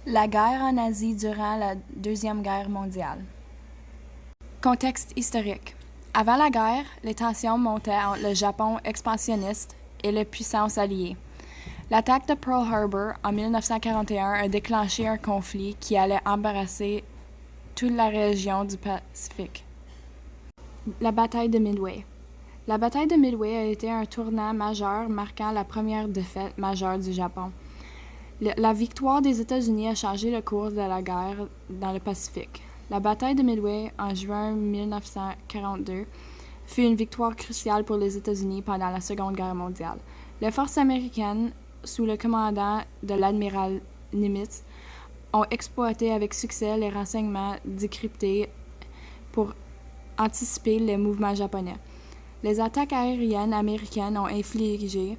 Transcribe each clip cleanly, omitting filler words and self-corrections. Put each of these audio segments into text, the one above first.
La guerre en Asie durant la Deuxième Guerre mondiale. Contexte historique. Avant la guerre, les tensions montaient entre le Japon expansionniste et les puissances alliées. L'attaque de Pearl Harbor en 1941 a déclenché un conflit qui allait embarrasser toute la région du Pacifique. La bataille de Midway. La bataille de Midway a été un tournant majeur marquant la première défaite majeure du Japon. La victoire des États-Unis a changé le cours de la guerre dans le Pacifique. La bataille de Midway en juin 1942 fut une victoire cruciale pour les États-Unis pendant la Seconde Guerre mondiale. Les forces américaines, sous le commandant de l'admiral Nimitz, ont exploité avec succès les renseignements décryptés pour anticiper les mouvements japonais. Les attaques aériennes américaines ont infligé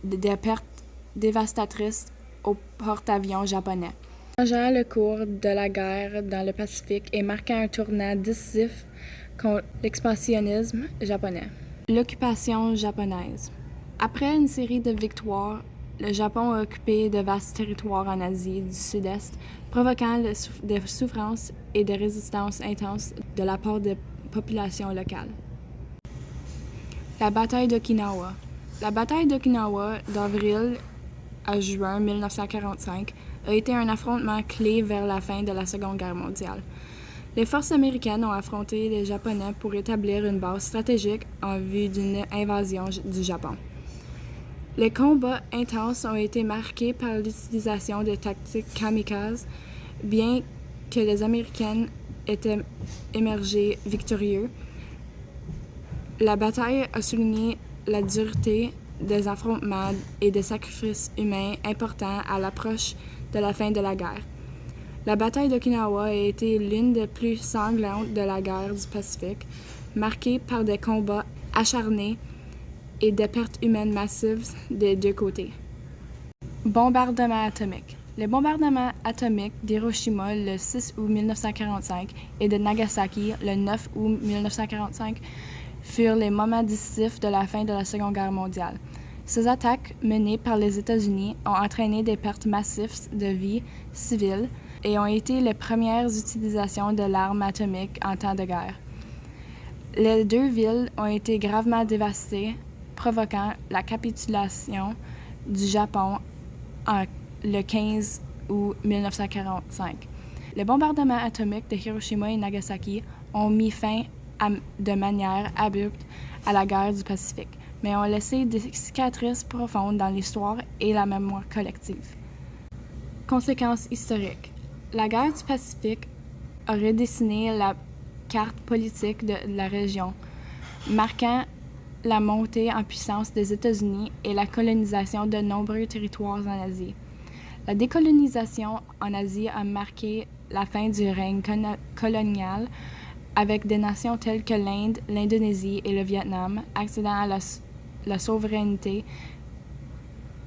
des pertes dévastatrices aux porte-avions japonais, changeant le cours de la guerre dans le Pacifique et marquant un tournant décisif contre l'expansionnisme japonais. L'occupation japonaise. Après une série de victoires, le Japon a occupé de vastes territoires en Asie du Sud-Est, provoquant des souffrances et des résistances intenses de la part des populations locales. La bataille d'Okinawa. La bataille d'Okinawa d'avril à juin 1945 a été un affrontement clé vers la fin de la Seconde Guerre mondiale. Les forces américaines ont affronté les Japonais pour établir une base stratégique en vue d'une invasion du Japon. Les combats intenses ont été marqués par l'utilisation des tactiques kamikazes, bien que les Américains étaient émergés victorieux. La bataille a souligné la dureté des affrontements et des sacrifices humains importants à l'approche de la fin de la guerre. La bataille d'Okinawa a été l'une des plus sanglantes de la guerre du Pacifique, marquée par des combats acharnés et des pertes humaines massives des deux côtés. Bombardement atomique. Les bombardements atomiques d'Hiroshima le 6 août 1945 et de Nagasaki le 9 août 1945 furent les moments décisifs de la fin de la Seconde Guerre mondiale. Ces attaques, menées par les États-Unis, ont entraîné des pertes massives de vies civiles et ont été les premières utilisations de l'arme atomique en temps de guerre. Les deux villes ont été gravement dévastées, provoquant la capitulation du Japon le 15 août 1945. Les bombardements atomiques de Hiroshima et Nagasaki ont mis fin de manière abrupte à la guerre du Pacifique, mais ont laissé des cicatrices profondes dans l'histoire et la mémoire collective. Conséquences historiques. La guerre du Pacifique a redessiné la carte politique de la région, marquant la montée en puissance des États-Unis et la colonisation de nombreux territoires en Asie. La décolonisation en Asie a marqué la fin du règne colonial, avec des nations telles que l'Inde, l'Indonésie et le Vietnam accédant à la souveraineté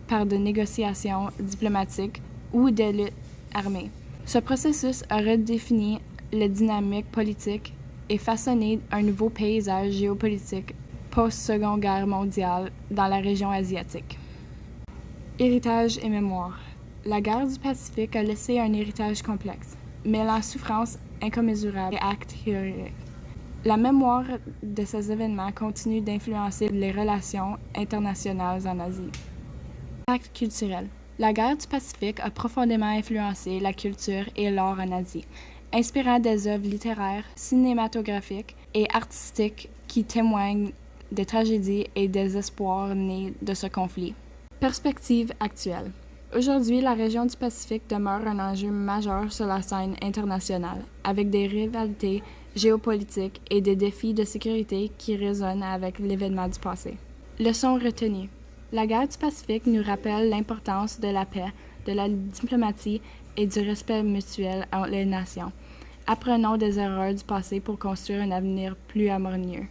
par des négociations diplomatiques ou des luttes armées. Ce processus a redéfini les dynamiques politiques et façonné un nouveau paysage géopolitique post-Seconde Guerre mondiale dans la région asiatique. Héritage et mémoire. La guerre du Pacifique a laissé un héritage complexe, mêlant souffrance incommensurable et actes héroïques. La mémoire de ces événements continue d'influencer les relations internationales en Asie. Impact culturel. La guerre du Pacifique a profondément influencé la culture et l'art en Asie, inspirant des œuvres littéraires, cinématographiques et artistiques qui témoignent des tragédies et des espoirs nés de ce conflit. Perspective actuelle. Aujourd'hui, la région du Pacifique demeure un enjeu majeur sur la scène internationale, avec des rivalités géopolitiques et des défis de sécurité qui résonnent avec l'événement du passé. Leçon retenue. La guerre du Pacifique nous rappelle l'importance de la paix, de la diplomatie et du respect mutuel entre les nations. Apprenons des erreurs du passé pour construire un avenir plus harmonieux.